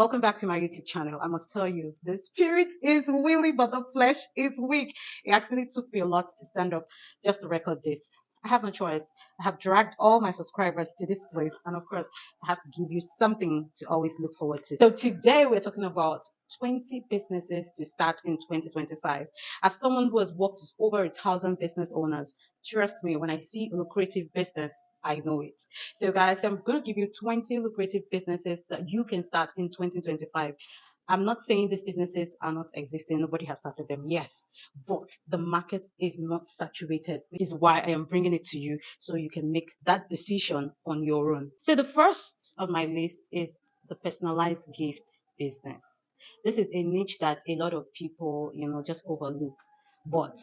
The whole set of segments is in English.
Welcome back to my YouTube channel. I must tell you, the spirit is willing, but the flesh is weak. It actually took me a lot to stand up just to record this. I have no choice. I have dragged all my subscribers to this place, and of course, I have to give you something to always look forward to. So today we're talking about 20 businesses to start in 2025. As someone who has worked with over 1,000 business owners, trust me, when I see a lucrative business, I know it. So, guys, I'm going to give you 20 lucrative businesses that you can start in 2025. I'm not saying these businesses are not existing. Nobody has started them. Yes, but the market is not saturated, which is why I am bringing it to you so you can make that decision on your own. So the first on my list is the personalized gifts business. This is a niche that a lot of people, just overlook. But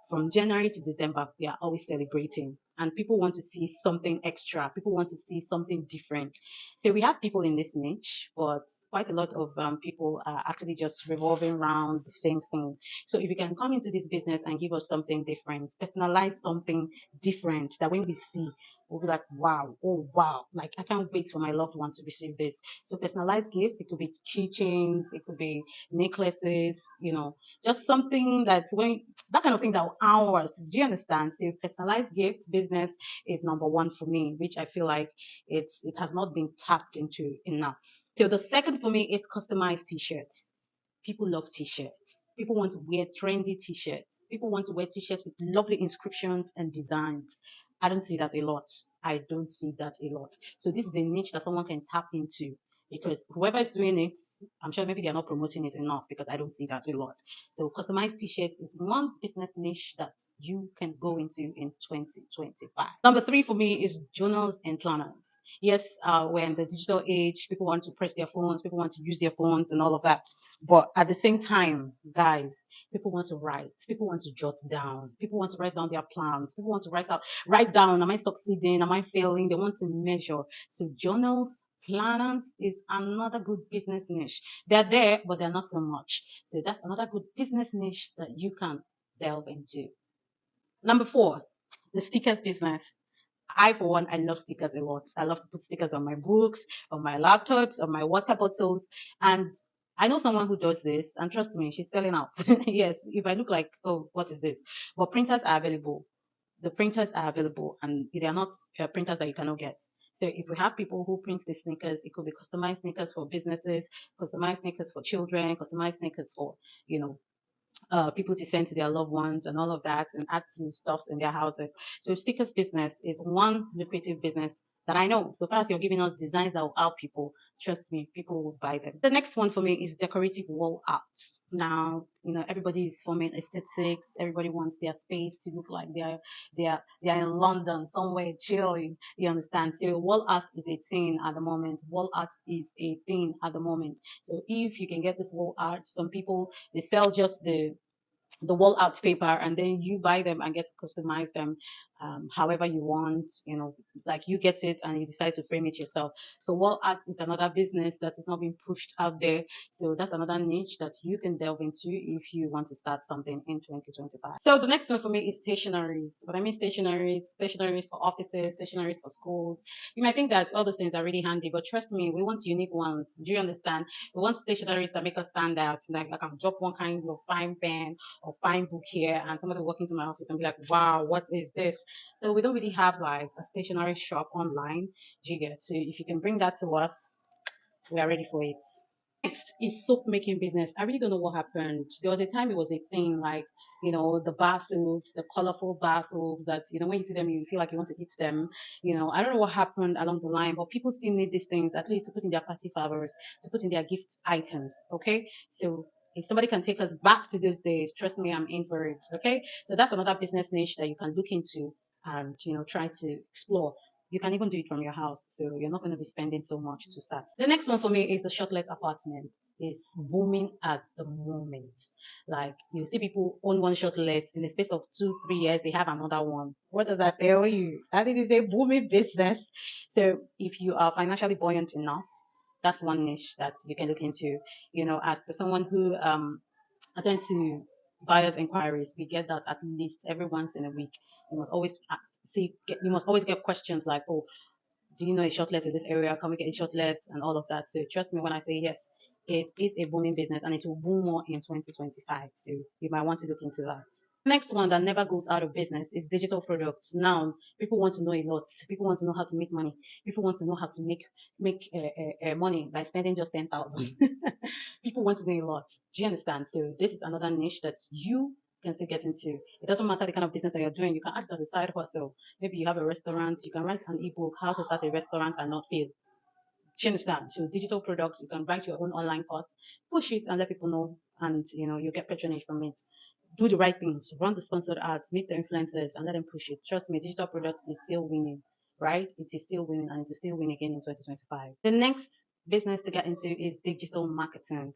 from January to December, we are always celebrating. And people want to see something extra. People want to see something different. So we have people in this niche, but quite a lot of people are actually just revolving around the same thing. So if you can come into this business and give us something different, personalize something different, that when we see, we'll be like, wow, oh wow, like I can't wait for my loved one to receive this. So personalized gifts, it could be keychains, it could be necklaces, just something that's when that kind of thing that ours. Do you understand? So personalized gift business is number one for me, which I feel like it has not been tapped into enough. So the second for me is customized t-shirts. People love t-shirts. People want to wear trendy t-shirts. People want to wear t-shirts with lovely inscriptions and designs. I don't see that a lot. I don't see that a lot. So this is a niche that someone can tap into because whoever is doing it, I'm sure maybe they're not promoting it enough because I don't see that a lot. So customized t-shirts is one business niche that you can go into in 2025. Number three for me is journals and planners. Yes, we're in the digital age. People want to press their phones. People want to use their phones and all of that. But at the same time, guys, people want to write. People want to jot down. People want to write down their plans. People want to write down, am I succeeding? Am I failing? They want to measure. So journals, planners is another good business niche. They're there, but they're not so much. So that's another good business niche that you can delve into. Number four, the stickers business. I, for one, I love stickers a lot. I love to put stickers on my books, on my laptops, on my water bottles. And I know someone who does this, and trust me, she's selling out. Yes, if I look like, oh, what is this? But printers are available. The printers are available, and they are not printers that you cannot get. So if we have people who print the sneakers, it could be customized sneakers for businesses, customized sneakers for children, customized sneakers for, people to send to their loved ones and all of that and add to stuffs in their houses. So stickers business is one lucrative business that I know. So far as you're giving us designs that will help people, trust me, people will buy them. The next one for me is decorative wall art. Now, everybody is forming aesthetics. Everybody wants their space to look like they're in London somewhere chilling. You understand? So wall art is a thing at the moment. Wall art is a thing at the moment. So if you can get this wall art, some people they sell just the wall art paper and then you buy them and get to customize them however you want, like you get it and you decide to frame it yourself. So wall art is another business that is not being pushed out there. So that's another niche that you can delve into if you want to start something in 2025. So the next one for me is stationaries. What I mean stationaries for offices, stationaries for schools. You might think that all those things are really handy, but trust me, we want unique ones. Do you understand? We want stationaries that make us stand out. Like I can drop one kind of fine pen or fine book here and somebody walk into my office and be like, wow, what is this? So we don't really have like a stationery shop online. Do you get? So if you can bring that to us, we are ready for it. Next is soap making business. I really don't know what happened. There was a time it was a thing like, the bar soaps, the colorful bar soaps that, when you see them, you feel like you want to eat them. I don't know what happened along the line, but people still need these things at least to put in their party favors, to put in their gift items. Okay. So if somebody can take us back to those days, trust me, I'm in for it. Okay. So that's another business niche that you can look into and, try to explore. You can even do it from your house, so you're not going to be spending so much to start. The next one for me is the shortlet apartment. It's booming at the moment. Like you see people own one shortlet in the space of 2, 3 years, they have another one. What does that tell you? That it is a booming business. So if you are financially buoyant enough, that's one niche that you can look into. As for someone who attend to buyers inquiries, we get that at least every once in a week. You must always you must always get questions like, oh, Do you know a shortlet in this area? Can we get a shortlet and all of that? So trust me when I say yes, it is a booming business and it will boom more in 2025. So you might want to look into that. Next one that never goes out of business is digital products. Now, people want to know a lot. People want to know how to make money. People want to know how to make money by spending just 10,000. People want to know a lot. Do you understand? So this is another niche that you can still get into. It doesn't matter the kind of business that you're doing. You can act as a side hustle. Maybe you have a restaurant. You can write an ebook, how to start a restaurant and not fail. Do you understand? So digital products, you can write your own online course, push it and let people know, and you get patronage from it. Do the right things, run the sponsored ads, meet the influencers, and let them push it. Trust me, digital products is still winning, right? It is still winning, and it will still win again in 2025. The next business to get into is digital marketing.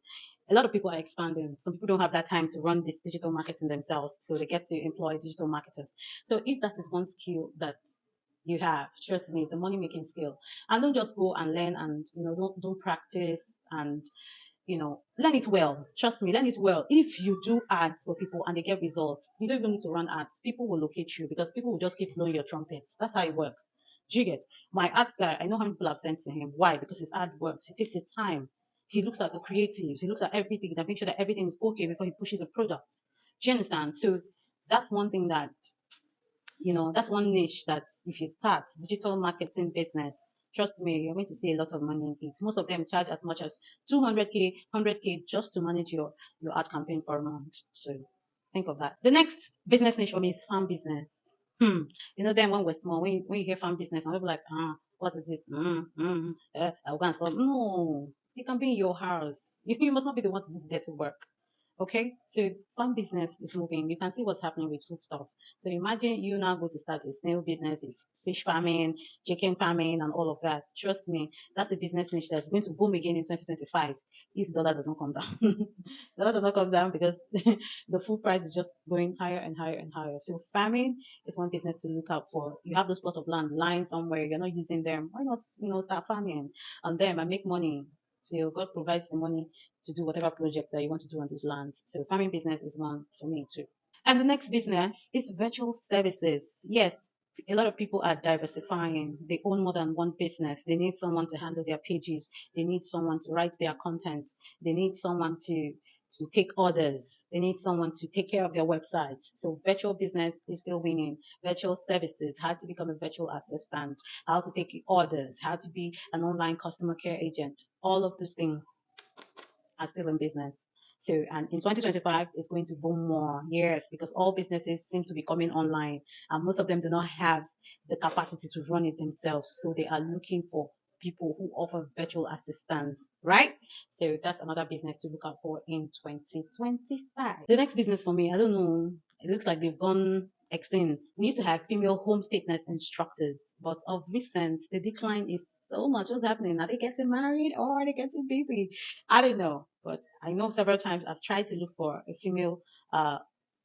A lot of people are expanding. Some people don't have that time to run this digital marketing themselves, so they get to employ digital marketers. So if that is one skill that you have, trust me, it's a money making skill. And don't just go and learn and don't practice and learn it well. Trust me, learn it well. If you do ads for people and they get results, you don't even need to run ads. People will locate you because people will just keep blowing your trumpets. That's how it works. Do you get? My ads guy, I know how many people have sent to him. Why? Because his ad works. He takes his time. He looks at the creatives. He looks at everything and make sure that everything is okay before he pushes a product. Do you understand? So that's one thing that that's one niche that if you start digital marketing business, trust me, you're going to see a lot of money in it. Most of them charge as much as 200K, 100K just to manage your ad campaign for a month. So think of that. The next business niche for me is farm business. Then when we're small, when you hear farm business, and people like, what is it? I'll go and start. No, it can be in your house. You must not be the one to do the dirty work. Okay, so farm business is moving. You can see what's happening with food stuff. So imagine you now go to start a snail business, fish farming, chicken farming, and all of that. Trust me, that's a business niche that's going to boom again in 2025 if dollar does not come down. Dollar does not come down because the food price is just going higher and higher and higher. So farming is one business to look out for. You have those plot of land lying somewhere, you're not using them. Why not, start farming on them and make money? So God provides the money to do whatever project that you want to do on those lands. So farming business is one for me too. And the next business is virtual services. Yes, a lot of people are diversifying. They own more than one business. They need someone to handle their pages. They need someone to write their content. They need someone to take orders. They need someone to take care of their websites. So virtual business is still winning. Virtual services, how to become a virtual assistant, how to take orders, how to be an online customer care agent. All of those things are still in business. So, and in 2025, it's going to boom more. Yes, because all businesses seem to be coming online, and most of them do not have the capacity to run it themselves. So they are looking for people who offer virtual assistance, right? So that's another business to look out for in 2025. The next business for me, I don't know, it looks like they've gone extinct. We used to have female home fitness instructors, but of recent, the decline is so much. What's happening? Are they getting married or are they getting busy? I don't know, but I know several times I've tried to look for a female uh,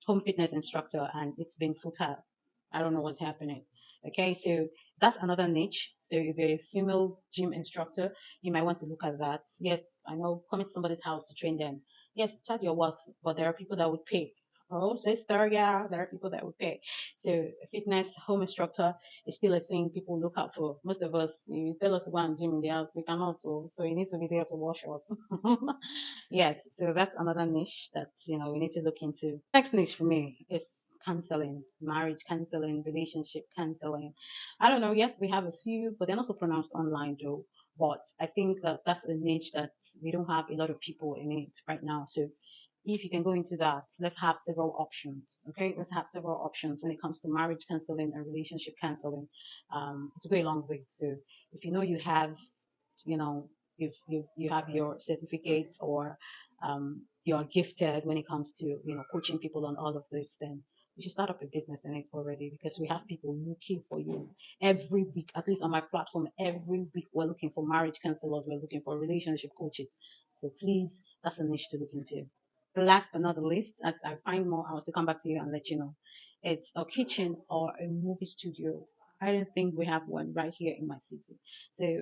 home fitness instructor and it's been futile. I don't know what's happening. Okay, so that's another niche. So if you're a female gym instructor, you might want to look at that. Yes, I know, coming to somebody's house to train them. Yes, charge your worth, but there are people that would pay. Oh, sister, yeah, there are people that would pay. So a fitness home instructor is still a thing people look out for. Most of us, you tell us to go and gym in the house, we cannot. So you need to be there to wash us. Yes, so that's another niche that we need to look into. Next niche for me is counseling, marriage counseling, relationship counseling. I don't know. Yes, we have a few, but they're not so pronounced online though. But I think that that's a niche that we don't have a lot of people in it right now. So if you can go into that, let's have several options. Okay, let's have several options when it comes to marriage counseling and relationship counseling. It's a very long way. So if you know you have, you know, if you have your certificates or you're gifted when it comes to coaching people on all of this, then you should start up a business in it already because we have people looking for you every week. At least on my platform, every week we're looking for marriage counselors, we're looking for relationship coaches. So please, that's a niche to look into. The last but not the least, as I find more, I will still come back to you and let you know. It's a kitchen or a movie studio. I don't think we have one right here in my city. So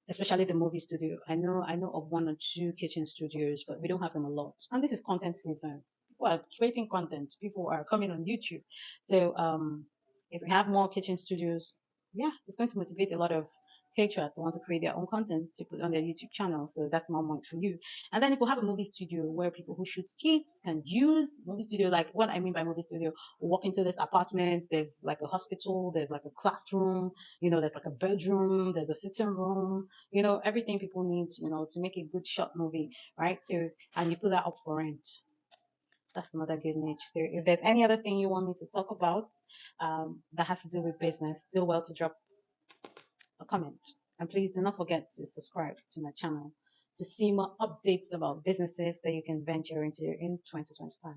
especially the movie studio. I know of one or two kitchen studios, but we don't have them a lot. And this is content season. People are creating content. People are coming on YouTube. So if we have more kitchen studios, yeah, it's going to motivate a lot of caterers that want to create their own content to put on their YouTube channel. So that's more money for you. And then if we have a movie studio where people who shoot skits can use movie studio, like what I mean by movie studio, walk into this apartment, there's like a hospital, there's like a classroom, there's like a bedroom, there's a sitting room, everything people need, to make a good short movie, right? So, and you put that up for rent. That's another good niche. So if there's any other thing you want me to talk about that has to do with business, do well to drop a comment. And please do not forget to subscribe to my channel to see more updates about businesses that you can venture into in 2025.